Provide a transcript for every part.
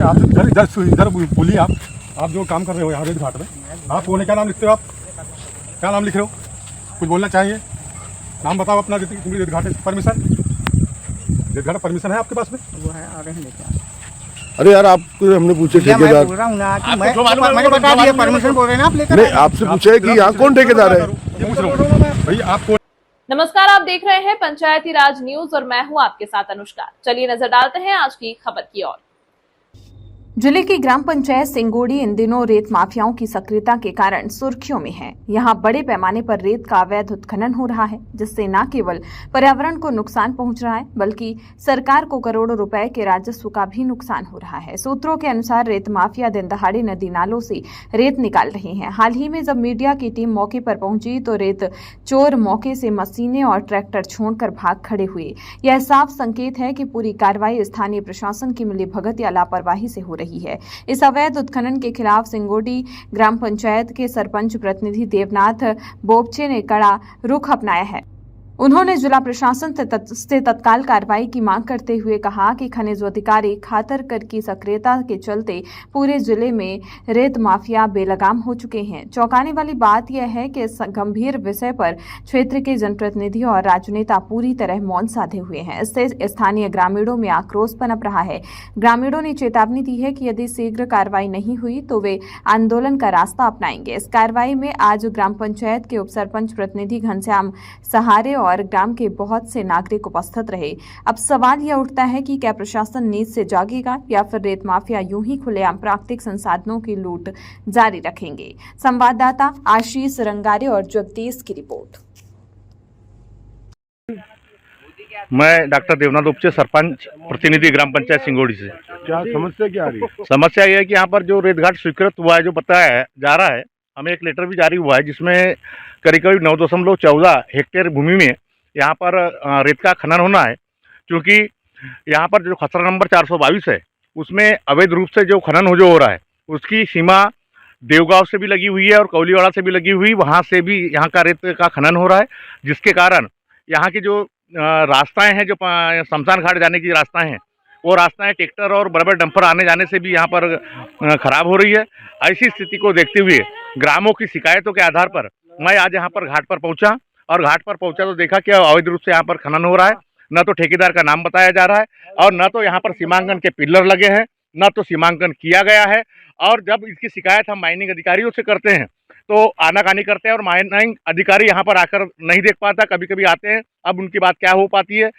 आप इधर इधर इधर बोलिए। आप जो काम कर रहे हो यहाँ रेत घाट में, आप बोले क्या नाम लिखते हो? आप क्या नाम लिख रहे हो? कुछ बोलना चाहिए। नाम बताओ अपना। रेत घाट परमिशन, रेत घाट परमिशन है आपके पास में? वो है, आ रहे हैं लेके। अरे यार आपको हमने पूछे मैं ठेकेदार, बोल रहा हूँ ना कि मैंने बता दिया परमिशन बोल रहे हैं ना आप लेकर। नहीं आपसे पूछा है कि यहाँ कौन ठेकेदार है। ये पूछ रहा हूँ भाई आपको। नमस्कार, आप देख रहे हैं पंचायती राज न्यूज और मैं हूं आपके साथ अनुष्का। चलिए नजर डालते हैं आज की खबर की ओर। जिले की ग्राम पंचायत सिंगोड़ी इन दिनों रेत माफियाओं की सक्रियता के कारण सुर्खियों में है। यहां बड़े पैमाने पर रेत का अवैध उत्खनन हो रहा है, जिससे न केवल पर्यावरण को नुकसान पहुंच रहा है बल्कि सरकार को करोड़ों रुपए के राजस्व का भी नुकसान हो रहा है। सूत्रों के अनुसार रेत माफिया दिन दहाड़े नदी नालों से रेत निकाल रहे हैं। हाल ही में जब मीडिया की टीम मौके पर पहुंची तो रेत चोर मौके से मशीनें और ट्रैक्टर छोड़कर भाग खड़े हुए। यह साफ संकेत है कि पूरी कार्रवाई स्थानीय प्रशासन की मिलीभगत या लापरवाही से हो रही है। इस अवैध उत्खनन के खिलाफ सिंगोड़ी ग्राम पंचायत के सरपंच प्रतिनिधि देवनाथ बोबचे ने कड़ा रुख अपनाया है। उन्होंने जिला प्रशासन से तत्काल कार्रवाई की मांग करते हुए कहा कि खनिज अधिकारी खातरकर की सक्रियता के चलते पूरे जिले में रेत माफिया बेलगाम हो चुके हैं। चौंकाने वाली बात यह है कि इस गंभीर विषय पर क्षेत्र के जनप्रतिनिधि और राजनेता पूरी तरह मौन साधे हुए हैं। इससे स्थानीय ग्रामीणों में आक्रोश पनप रहा है। ग्रामीणों ने चेतावनी दी है कि यदि शीघ्र कार्रवाई नहीं हुई तो वे आंदोलन का रास्ता अपनाएंगे। इस कार्रवाई में आज ग्राम पंचायत के उपसरपंच प्रतिनिधि घनश्याम सहारे और ग्राम के बहुत से नागरिक उपस्थित रहे। अब सवाल यह उठता है कि क्या प्रशासन नींद से जागेगा या फिर रेत माफिया यूं ही खुलेआम प्राकृतिक संसाधनों की लूट जारी रखेंगे। संवाददाता आशीष रंगारे और जगदीश की रिपोर्ट। मैं डॉक्टर देवनाथ उपचे, सरपंच प्रतिनिधि ग्राम पंचायत सिंगोड़ी से। क्या समस्या क्या आ रही है? समस्या यह है कि यहाँ पर जो रेत घाट स्वीकृत हुआ है, जो बताया जा रहा है, हमें एक लेटर भी जारी हुआ है जिसमें करीब करीब 9.14 हेक्टेयर भूमि में यहाँ पर रेत का खनन होना है। क्योंकि यहाँ पर जो खसरा नंबर 422 है उसमें अवैध रूप से जो खनन हो रहा है उसकी सीमा देवगांव से भी लगी हुई है और कौलीवाड़ा से भी लगी हुई, वहाँ से भी यहाँ का रेत का खनन हो रहा है, जिसके कारण यहाँ की जो रास्ताएं हैं, जो शमशान घाट जाने की रास्ताएं हैं, वो रास्ताएं ट्रैक्टर और बड़े बड़े डंपर आने जाने से भी यहाँ पर खराब हो रही है। ऐसी स्थिति को देखते हुए ग्रामों की शिकायतों के आधार पर मैं आज यहाँ पर घाट पर पहुँचा और घाट पर पहुँचा तो देखा कि अवैध रूप से यहाँ पर खनन हो रहा है। न तो ठेकेदार का नाम बताया जा रहा है और न तो यहाँ पर सीमांकन के पिलर लगे हैं, न तो सीमांकन किया गया है। और जब इसकी शिकायत हम माइनिंग अधिकारियों से करते हैं तो आनाकानी करते हैं और माइनिंग अधिकारी यहाँ पर आकर नहीं देख पाता, कभी कभी आते हैं। अब उनकी बात क्या हो पाती है।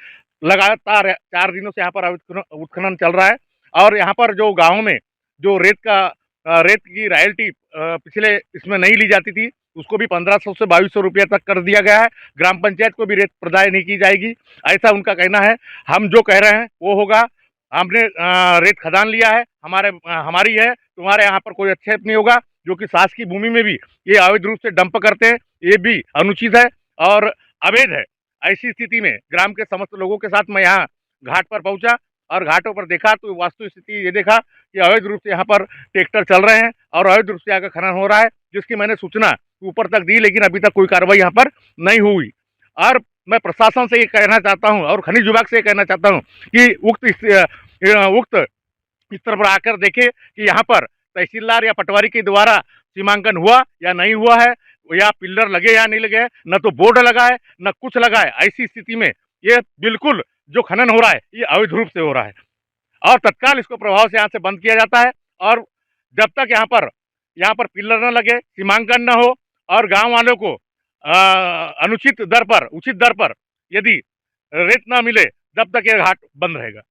लगातार 4 दिनों से यहाँ पर उत्खनन चल रहा है और यहाँ पर जो गाँव में जो रेत की रॉयल्टी पिछले इसमें नहीं ली जाती थी, उसको भी 1500 से 2200 रुपये तक कर दिया गया है। ग्राम पंचायत को भी रेत प्रदाय नहीं की जाएगी, ऐसा उनका कहना है। हम जो कह रहे हैं वो होगा। हमने रेत खदान लिया है, हमारी है, तुम्हारे यहाँ पर कोई आक्षेप नहीं होगा। जो कि शासकीय भूमि में भी ये अवैध रूप से डंप करते हैं, ये भी अनुचित है और अवैध है। ऐसी स्थिति में ग्राम के समस्त लोगों के साथ मैं यहाँ घाट पर पहुँचा और घाटों पर देखा तो वास्तविक स्थिति ये देखा कि अवैध रूप से यहाँ पर ट्रैक्टर चल रहे हैं और अवैध रूप से यहाँ का खनन हो रहा है, जिसकी मैंने सूचना ऊपर तक दी, लेकिन अभी तक कोई कार्रवाई यहाँ पर नहीं हुई। और मैं प्रशासन से ये कहना चाहता हूँ और खनिज विभाग से ये कहना चाहता हूँ कि उक्त स्तर पर आकर देखे कि यहाँ पर तहसीलदार या पटवारी के द्वारा सीमांकन हुआ या नहीं हुआ है, या पिलर लगे या नहीं लगे, न तो बोर्ड लगा है न कुछ लगा है। ऐसी स्थिति में ये बिल्कुल जो खनन हो रहा है ये अवैध रूप से हो रहा है और तत्काल इसको प्रभाव से यहाँ से बंद किया जाता है। और जब तक यहाँ पर पिलर न लगे, सीमांकन न हो और गांव वालों को उचित दर पर यदि रेत न मिले, तब तक ये घाट बंद रहेगा।